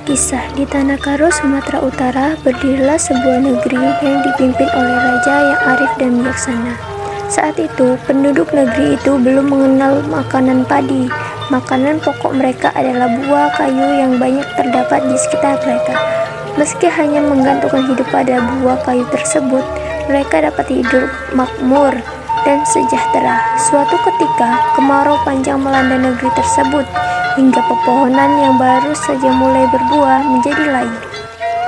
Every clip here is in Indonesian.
Kisah di Tanah Karo, Sumatera Utara, berdirilah sebuah negeri yang dipimpin oleh raja yang arif dan bijaksana. Saat itu, penduduk negeri itu belum mengenal makanan padi. Makanan pokok mereka adalah buah kayu yang banyak terdapat di sekitar mereka. Meski hanya menggantungkan hidup pada buah kayu tersebut, mereka dapat hidup makmur dan sejahtera. Suatu ketika, kemarau panjang melanda negeri tersebut, hingga pepohonan yang baru saja mulai berbuah menjadi layu.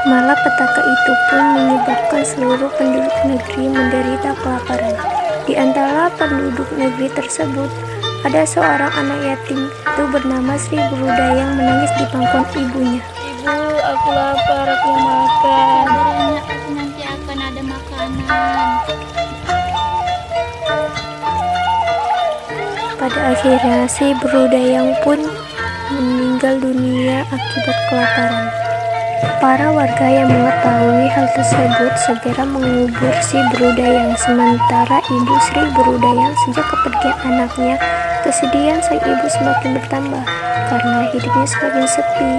Malapetaka itu pun menyebabkan seluruh penduduk negeri menderita kelaparan. Di antara penduduk negeri tersebut, ada seorang anak yatim itu bernama Sri Bruda yang menangis di pangkuan ibunya. Ibu, aku lapar, aku makan. Sabarnya, nanti akan ada makanan. Pada akhirnya, si Brudayang pun meninggal dunia akibat kelaparan. Para warga yang mengetahui hal tersebut segera mengubur si Brudayang, sementara ibu Sri Brudayang sejak kepergian anaknya, kesedihan sang ibu semakin bertambah karena hidupnya semakin sepi.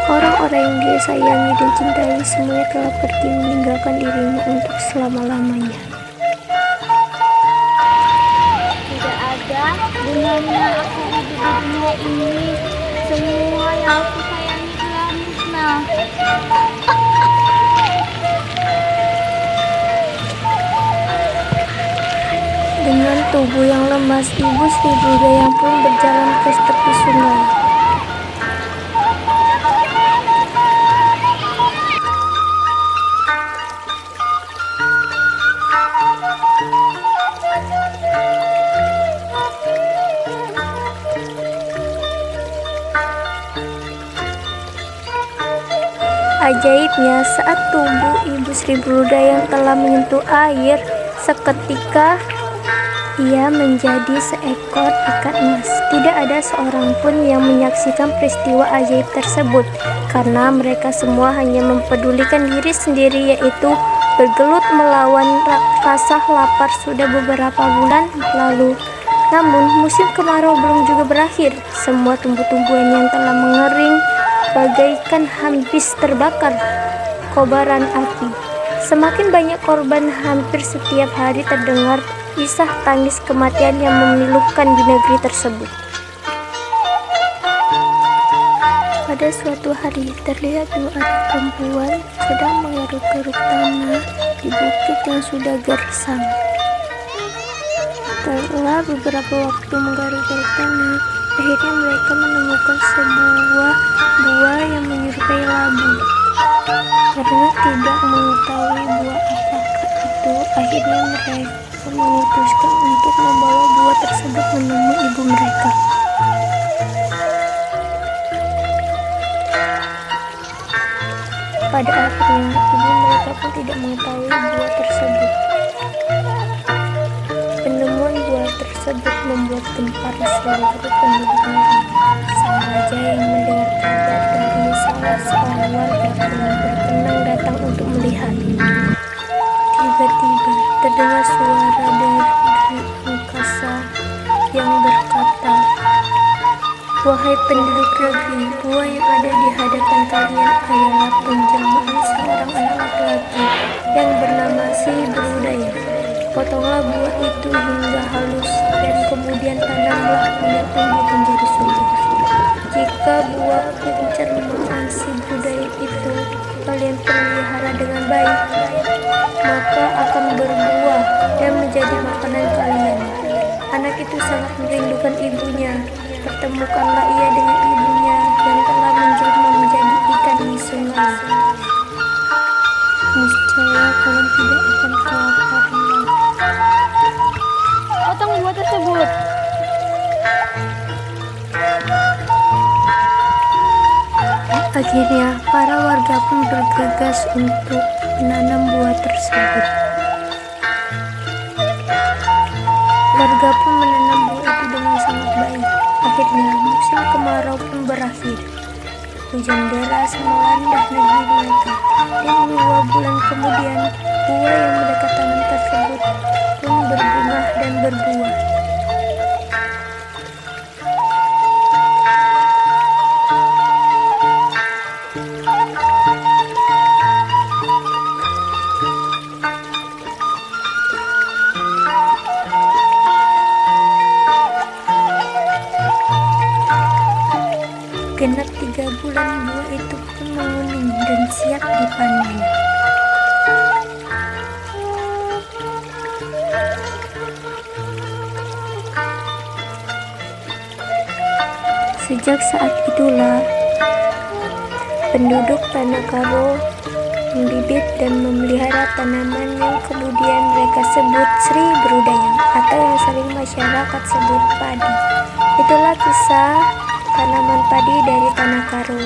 Orang-orang yang dia sayangi dan cintai semuanya telah pergi meninggalkan dirinya untuk selama-lamanya. Tidak ada gunanya aku hidup di dunia ini. Semua yang aku sayangi telah musnah. Dengan tubuh yang lemas, ibu Sri Brudayang pun berjalan ke tepi sungai. Ajaibnya, saat tubuh ibu Sri Brudayang telah menyentuh air, seketika ia menjadi seekor ikan emas. Tidak ada seorang pun yang menyaksikan peristiwa ajaib tersebut, karena mereka semua hanya mempedulikan diri sendiri, yaitu bergelut melawan rasa lapar sudah beberapa bulan lalu. Namun, musim kemarau belum juga berakhir. Semua tumbuh-tumbuhan yang telah mengering bagaikan habis terbakar kobaran api. Semakin banyak korban, hampir setiap hari terdengar isak tangis kematian yang memilukan di negeri tersebut. Pada suatu hari, terlihat dua anak perempuan sedang mengeruk-geruk tanah di bukit yang sudah gersang. Setelah beberapa waktu menggaruk-garuk tanah, akhirnya mereka menemukan sebuah buah yang menyerupai labu. Karena tidak mengetahui buah apakah itu, akhirnya mereka memutuskan untuk membawa buah tersebut menemui ibu mereka. Pada akhirnya, ibu mereka pun tidak mengetahui buah tersebut. Penemuan buah tersebut membuat gempar seluruh penduduk negeri. Sang raja yang mendengar kabar dari salah seorang warga pun berkenang datang untuk melihat. Tiba-tiba terdengar suara dari angkasa yang berkata, "Wahai penduduk negeri, buah yang ada di hadapan kalian adalah penjelmaan seorang anak laki-laki yang bernama Sri Brudayang. Potonglah buah itu hingga halus dan kemudian tanamlah dan tumbuh menjadi subur. Jika buah pencermaan si Brudayang itu kalian pelihara dengan baik, maka akan berbuah dan menjadi makanan kalian." Anak itu sangat merindukan ibunya. Pertemukanlah ia dengan ibunya yang telah menjelma menjadi ikan di sungai. Niscaya kalian tidak akan kelaparan lagi. Potong buah tersebut. Akhirnya, para warga pun bergegas untuk menanam buah tersebut. Warga pun menanam buah itu dengan sangat baik. Akhirnya, musim kemarau pun berakhir. Hujan deras melanda negeri mereka, dan 2 bulan kemudian, buah yang mendekat tanam tersebut pun berbunga dan berbuah. dan buah itu pun menguning dan siap dipanen. Sejak saat itulah penduduk Tanah Karo membibit dan memelihara tanaman yang kemudian mereka sebut Sri Brudayang atau yang sering masyarakat sebut padi. Itulah kisah tanaman padi dari Tanah Karo.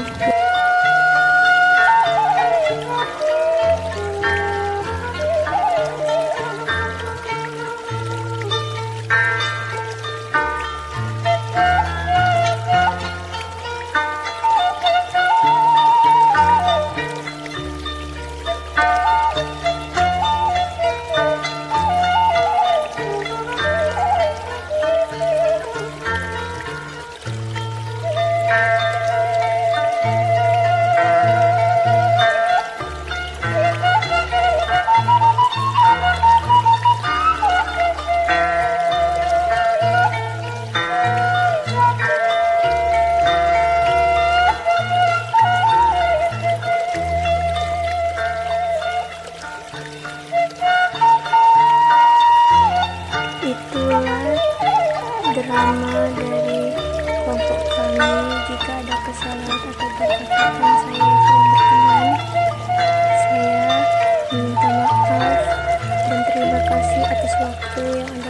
Itulah drama dari kelompok kami. Jika ada kesalahan atau perkataan saya yang berkenan, saya minta maaf dan terima kasih atas waktu yang Anda